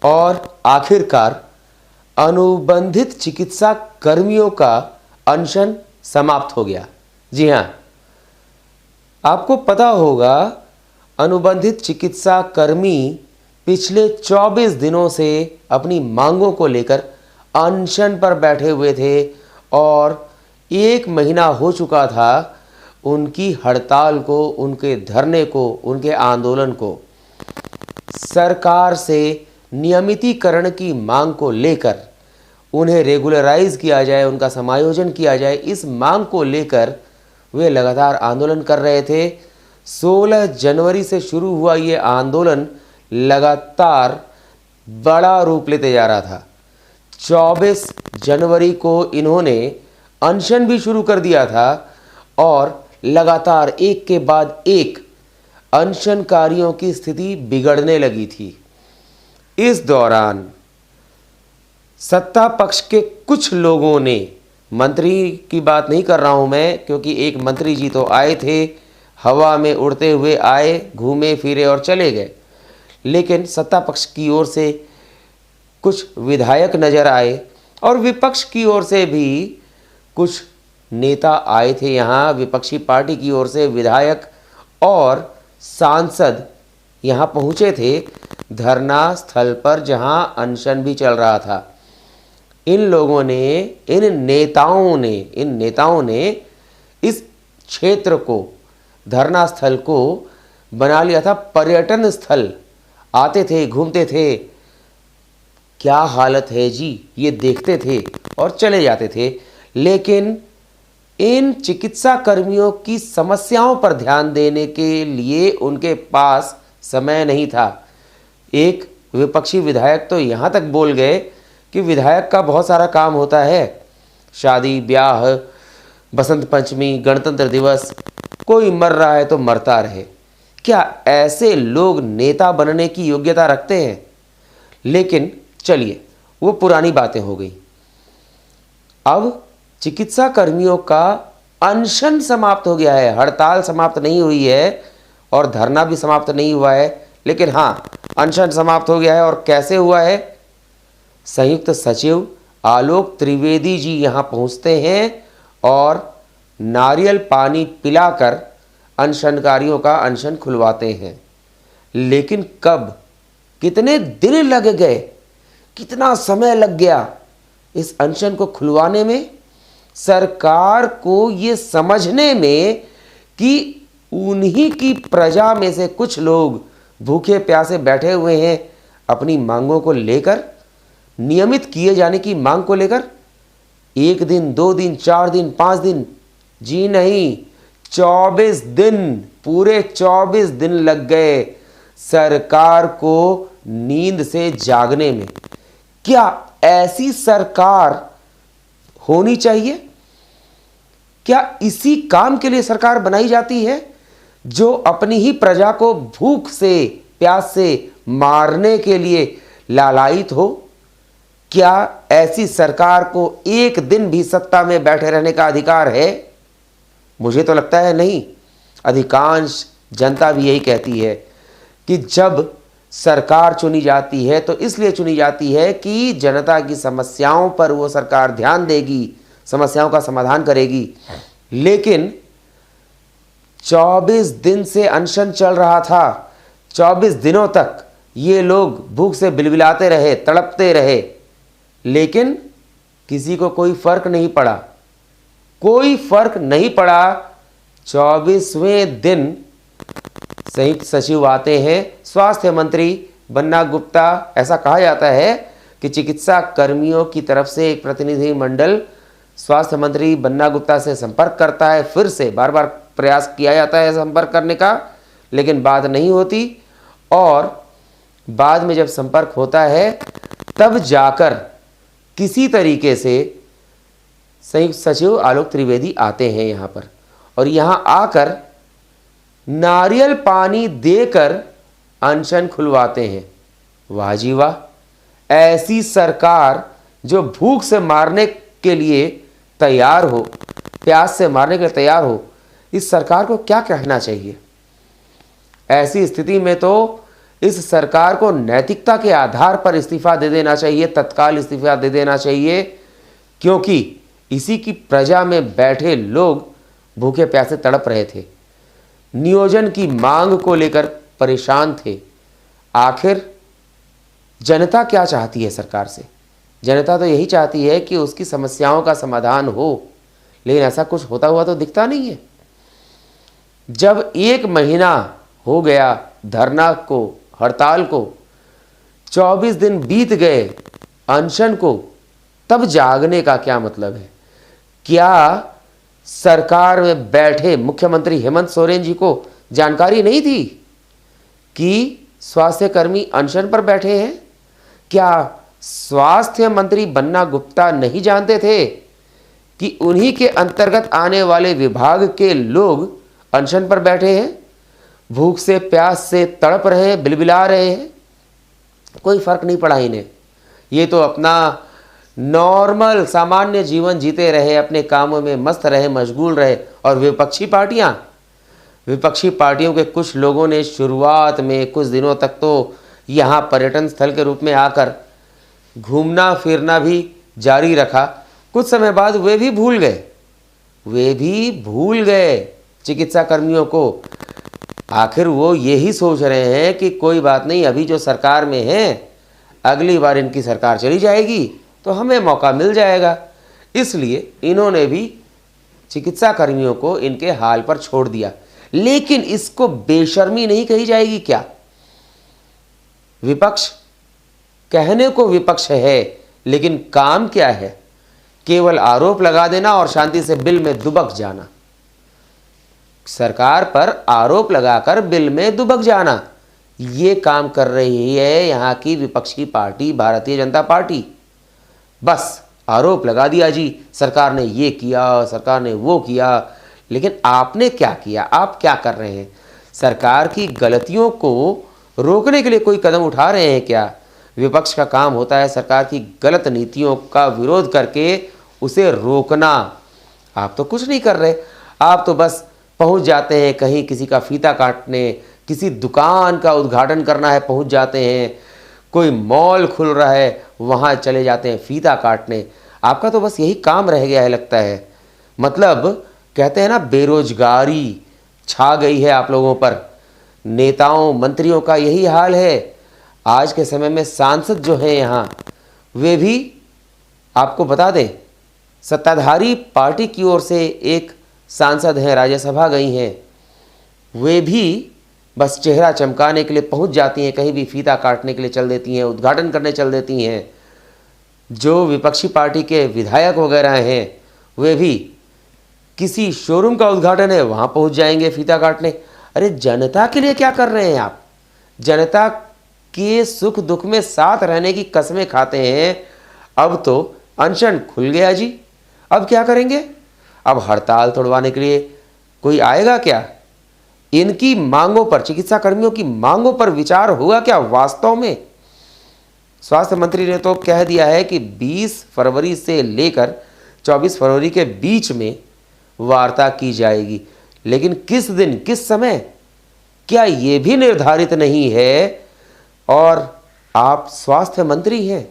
और आखिरकार अनुबंधित चिकित्सा कर्मियों का अनशन समाप्त हो गया। जी हाँ, आपको पता होगा अनुबंधित चिकित्सा कर्मी पिछले 24 दिनों से अपनी मांगों को लेकर अनशन पर बैठे हुए थे और 1 महीना हो चुका था उनकी हड़ताल को, उनके धरने को, उनके आंदोलन को। सरकार से नियमितीकरण की मांग को लेकर उन्हें रेगुलराइज किया जाए, उनका समायोजन किया जाए, इस मांग को लेकर वे लगातार आंदोलन कर रहे थे। 16 जनवरी से शुरू हुआ ये आंदोलन लगातार बड़ा रूप लेते जा रहा था। 24 जनवरी को इन्होंने अनशन भी शुरू कर दिया था और लगातार एक के बाद एक अनशनकारियों की स्थिति बिगड़ने लगी थी। इस दौरान सत्ता पक्ष के कुछ लोगों ने, मंत्री की बात नहीं कर रहा हूं मैं, क्योंकि एक मंत्री जी तो आए थे, हवा में उड़ते हुए आए, घूमे फिरे और चले गए, लेकिन सत्ता पक्ष की ओर से कुछ विधायक नजर आए और विपक्ष की ओर से भी कुछ नेता आए थे। यहाँ विपक्षी पार्टी की ओर से विधायक और सांसद यहाँ पहुँचे थे धरना स्थल पर जहाँ अनशन भी चल रहा था। इन लोगों ने, इन नेताओं ने इस क्षेत्र को, धरना स्थल को बना लिया था पर्यटन स्थल। आते थे, घूमते थे, क्या हालत है जी, ये देखते थे और चले जाते थे। लेकिन इन चिकित्सा कर्मियों की समस्याओं पर ध्यान देने के लिए उनके पास समय नहीं था। एक विपक्षी विधायक तो यहाँ तक बोल गए कि विधायक का बहुत सारा काम होता है, शादी ब्याह, बसंत पंचमी, गणतंत्र दिवस, कोई मर रहा है तो मरता रहे। क्या ऐसे लोग नेता बनने की योग्यता रखते हैं? लेकिन चलिए, वो पुरानी बातें हो गई। अब चिकित्सा कर्मियों का अनशन समाप्त हो गया है, हड़ताल समाप्त नहीं हुई है और धरना भी समाप्त नहीं हुआ है, लेकिन हाँ, अनशन समाप्त हो गया है। और कैसे हुआ है? संयुक्त सचिव आलोक त्रिवेदी जी यहाँ पहुँचते हैं और नारियल पानी पिलाकर अनशनकारियों का अनशन खुलवाते हैं। लेकिन कब, कितने दिन लग गए, कितना समय लग गया इस अनशन को खुलवाने में, सरकार को ये समझने में कि उन्हीं की प्रजा में से कुछ लोग भूखे प्यासे बैठे हुए हैं अपनी मांगों को लेकर, नियमित किए जाने की मांग को लेकर। 1 दिन, 2 दिन, 4 दिन, 5 दिन, जी नहीं, 24 दिन, पूरे 24 दिन लग गए सरकार को नींद से जागने में। क्या ऐसी सरकार होनी चाहिए? क्या इसी काम के लिए सरकार बनाई जाती है, जो अपनी ही प्रजा को भूख से, प्यास से मारने के लिए लालायित हो? क्या ऐसी सरकार को 1 दिन भी सत्ता में बैठे रहने का अधिकार है? मुझे तो लगता है नहीं। अधिकांश जनता भी यही कहती है कि जब सरकार चुनी जाती है तो इसलिए चुनी जाती है कि जनता की समस्याओं पर वो सरकार ध्यान देगी, समस्याओं का समाधान करेगी। लेकिन 24 दिन से अनशन चल रहा था, 24 दिनों तक ये लोग भूख से बिलबिलाते रहे, तड़पते रहे, लेकिन किसी को कोई फर्क नहीं पड़ा, कोई फर्क नहीं पड़ा। 24वें दिन संयुक्त सचिव आते हैं, स्वास्थ्य मंत्री बन्ना गुप्ता, ऐसा कहा जाता है कि चिकित्सा कर्मियों की तरफ से एक प्रतिनिधि मंडल स्वास्थ्य मंत्री बन्ना गुप्ता से संपर्क करता है। फिर से बार बार प्रयास किया जाता है संपर्क करने का, लेकिन बात नहीं होती। और बाद में जब संपर्क होता है तब जाकर किसी तरीके से संयुक्त सचिव आलोक त्रिवेदी आते हैं यहाँ पर, और यहाँ आकर नारियल पानी देकर अनशन खुलवाते हैं। वाह जी वाह! ऐसी सरकार जो भूख से मारने के लिए तैयार हो, प्यास से मारने के लिए तैयार हो, इस सरकार को क्या कहना चाहिए? ऐसी स्थिति में तो इस सरकार को नैतिकता के आधार पर इस्तीफा दे देना चाहिए, तत्काल इस्तीफा दे देना चाहिए, क्योंकि इसी की प्रजा में बैठे लोग भूखे प्यासे तड़प रहे थे, नियोजन की मांग को लेकर परेशान थे। आखिर जनता क्या चाहती है सरकार से? जनता तो यही चाहती है कि उसकी समस्याओं का समाधान हो, लेकिन ऐसा कुछ होता हुआ तो दिखता नहीं है। जब 1 महीना हो गया धरना को, हड़ताल को, 24 दिन बीत गए अनशन को, तब जागने का क्या मतलब है? क्या सरकार में बैठे मुख्यमंत्री हेमंत सोरेन जी को जानकारी नहीं थी कि स्वास्थ्य कर्मी अनशन पर बैठे हैं? क्या स्वास्थ्य मंत्री बन्ना गुप्ता नहीं जानते थे कि उन्हीं के अंतर्गत आने वाले विभाग के लोग अनशन पर बैठे हैं, भूख से प्यास से तड़प रहे हैं, बिलबिला रहे हैं? कोई फर्क नहीं पड़ा इन्हें। ये तो अपना नॉर्मल सामान्य जीवन जीते रहे, अपने कामों में मस्त रहे, मशगूल रहे। और विपक्षी पार्टियों के कुछ लोगों ने शुरुआत में कुछ दिनों तक तो यहाँ पर्यटन स्थल के रूप में आकर घूमना फिरना भी जारी रखा। कुछ समय बाद वे भी भूल गए चिकित्सा कर्मियों को। आखिर वो यही सोच रहे हैं कि कोई बात नहीं, अभी जो सरकार में है, अगली बार इनकी सरकार चली जाएगी तो हमें मौका मिल जाएगा। इसलिए इन्होंने भी चिकित्सा कर्मियों को इनके हाल पर छोड़ दिया। लेकिन इसको बेशर्मी नहीं कही जाएगी क्या? विपक्ष कहने को विपक्ष है, लेकिन काम क्या है? केवल आरोप लगा देना और शांति से बिल में दुबक जाना। सरकार पर आरोप लगाकर बिल में दुबक जाना, ये काम कर रही है यहाँ की विपक्षी पार्टी भारतीय जनता पार्टी। बस आरोप लगा दिया जी, सरकार ने ये किया, सरकार ने वो किया, लेकिन आपने क्या किया? आप क्या कर रहे हैं? सरकार की गलतियों को रोकने के लिए कोई कदम उठा रहे हैं क्या? विपक्ष का काम होता है सरकार की गलत नीतियों का विरोध करके उसे रोकना। आप तो कुछ नहीं कर रहे। आप तो बस पहुंच जाते हैं कहीं किसी का फीता काटने, किसी दुकान का उद्घाटन करना है पहुंच जाते हैं, कोई मॉल खुल रहा है वहां चले जाते हैं फीता काटने। आपका तो बस यही काम रह गया है लगता है। मतलब कहते हैं ना, बेरोजगारी छा गई है आप लोगों पर। नेताओं मंत्रियों का यही हाल है। आज के समय में सांसद जो हैं यहाँ, वे भी आपको बता दें, सत्ताधारी पार्टी की ओर से एक सांसद हैं, राज्यसभा गई हैं, वे भी बस चेहरा चमकाने के लिए पहुंच जाती हैं, कहीं भी फीता काटने के लिए चल देती हैं, उद्घाटन करने चल देती हैं। जो विपक्षी पार्टी के विधायक वगैरह हैं, वे भी किसी शोरूम का उद्घाटन है वहां पहुंच जाएंगे फीता काटने। अरे जनता के लिए क्या कर रहे हैं आप? जनता के सुख दुख में साथ रहने की कसमें खाते हैं। अब तो अनशन खुल गया जी, अब क्या करेंगे? अब हड़ताल तोड़वाने के लिए कोई आएगा क्या? इनकी मांगों पर, चिकित्सा कर्मियों की मांगों पर विचार होगा क्या वास्तव में? स्वास्थ्य मंत्री ने तो कह दिया है कि 20 फरवरी से लेकर 24 फरवरी के बीच में वार्ता की जाएगी, लेकिन किस दिन किस समय, क्या ये भी निर्धारित नहीं है? और आप स्वास्थ्य मंत्री हैं,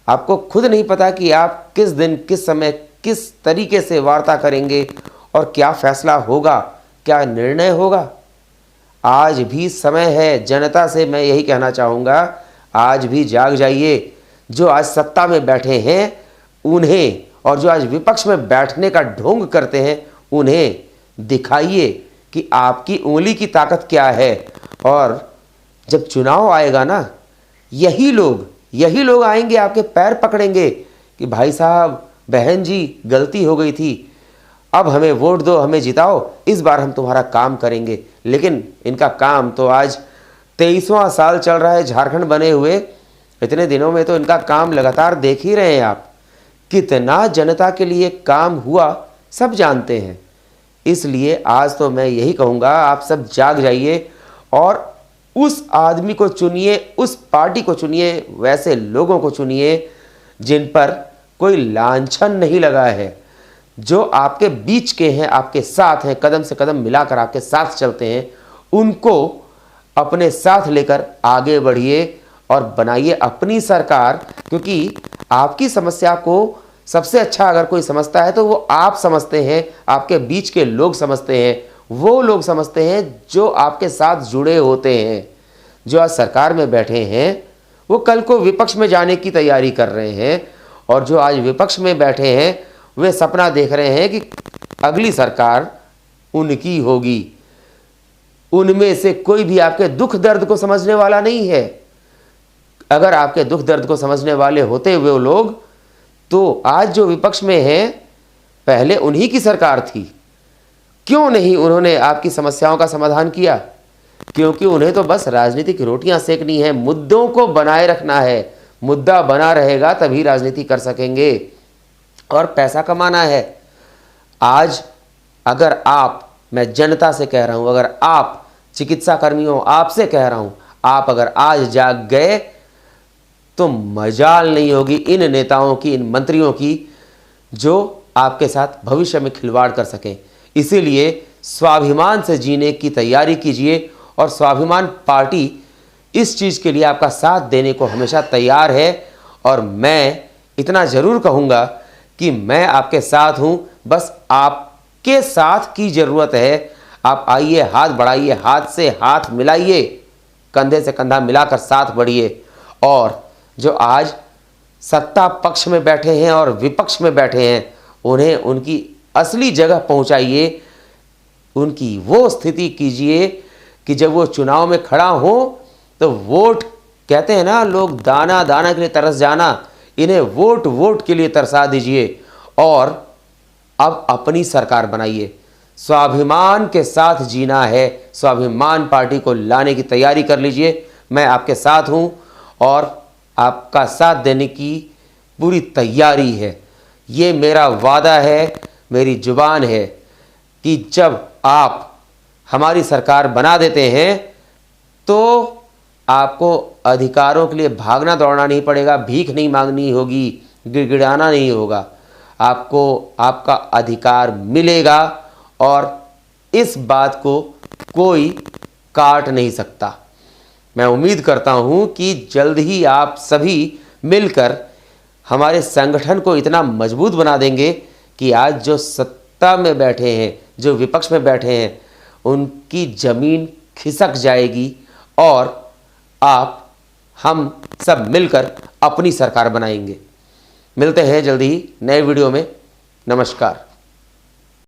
आपको खुद नहीं पता कि आप किस दिन किस समय किस तरीके से वार्ता करेंगे और क्या फैसला होगा, क्या निर्णय होगा। आज भी समय है। जनता से मैं यही कहना चाहूँगा, आज भी जाग जाइए। जो आज सत्ता में बैठे हैं उन्हें, और जो आज विपक्ष में बैठने का ढोंग करते हैं उन्हें दिखाइए कि आपकी उंगली की ताकत क्या है। और जब चुनाव आएगा ना, यही लोग आएंगे, आपके पैर पकड़ेंगे कि भाई साहब, बहन जी, गलती हो गई थी, अब हमें वोट दो, हमें जिताओ, इस बार हम तुम्हारा काम करेंगे। लेकिन इनका काम तो आज 23वां साल चल रहा है झारखंड बने हुए। इतने दिनों में तो इनका काम लगातार देख ही रहे हैं आप। कितना जनता के लिए काम हुआ सब जानते हैं। इसलिए आज तो मैं यही कहूँगा, आप सब जाग जाइए और उस आदमी को चुनिए, उस पार्टी को चुनिए, वैसे लोगों को चुनिए जिन पर कोई लांछन नहीं लगा है, जो आपके बीच के हैं, आपके साथ हैं, कदम से कदम मिलाकर आपके साथ चलते हैं। उनको अपने साथ लेकर आगे बढ़िए और बनाइए अपनी सरकार, क्योंकि आपकी समस्या को सबसे अच्छा अगर कोई समझता है तो वो आप समझते हैं, आपके बीच के लोग समझते हैं, वो लोग समझते हैं जो आपके साथ जुड़े होते हैं। जो आज सरकार में बैठे हैं वो कल को विपक्ष में जाने की तैयारी कर रहे हैं, और जो आज विपक्ष में बैठे हैं वे सपना देख रहे हैं कि अगली सरकार उनकी होगी। उनमें से कोई भी आपके दुख दर्द को समझने वाला नहीं है। अगर आपके दुख दर्द को समझने वाले होते वो लोग, तो आज जो विपक्ष में हैं पहले उन्हीं की सरकार थी। क्यों नहीं उन्होंने आपकी समस्याओं का समाधान किया? क्योंकि उन्हें तो बस राजनीतिक रोटियां सेकनी है, मुद्दों को बनाए रखना है। मुद्दा बना रहेगा तभी राजनीति कर सकेंगे और पैसा कमाना है। आज अगर आप, मैं जनता से कह रहा हूं, अगर आप चिकित्सा कर्मियों आपसे कह रहा हूं, आप अगर आज जाग गए तो मजाल नहीं होगी इन नेताओं की, इन मंत्रियों की जो आपके साथ भविष्य में खिलवाड़ कर सकें। इसीलिए स्वाभिमान से जीने की तैयारी कीजिए, और स्वाभिमान पार्टी इस चीज़ के लिए आपका साथ देने को हमेशा तैयार है। और मैं इतना ज़रूर कहूँगा कि मैं आपके साथ हूँ, बस आपके साथ की ज़रूरत है। आप आइए, हाथ बढ़ाइए, हाथ से हाथ मिलाइए, कंधे से कंधा मिलाकर साथ बढ़िए। और जो आज सत्ता पक्ष में बैठे हैं और विपक्ष में बैठे हैं उन्हें उनकी असली जगह पहुंचाइए, उनकी वो स्थिति कीजिए कि जब वो चुनाव में खड़ा हो तो वोट, कहते हैं ना लोग, दाना दाना के लिए तरस जाना, इन्हें वोट वोट के लिए तरसा दीजिए और अब अपनी सरकार बनाइए। स्वाभिमान के साथ जीना है, स्वाभिमान पार्टी को लाने की तैयारी कर लीजिए। मैं आपके साथ हूं और आपका साथ देने की पूरी तैयारी है। ये मेरा वादा है, मेरी जुबान है कि जब आप हमारी सरकार बना देते हैं तो आपको अधिकारों के लिए भागना दौड़ना नहीं पड़ेगा, भीख नहीं मांगनी होगी, गिड़गिड़ाना नहीं होगा। आपको आपका अधिकार मिलेगा और इस बात को कोई काट नहीं सकता। मैं उम्मीद करता हूं कि जल्द ही आप सभी मिलकर हमारे संगठन को इतना मजबूत बना देंगे कि आज जो सत्ता में बैठे हैं, जो विपक्ष में बैठे हैं, उनकी जमीन खिसक जाएगी और हम सब मिलकर अपनी सरकार बनाएंगे। मिलते हैं जल्दी ही नए वीडियो में। नमस्कार।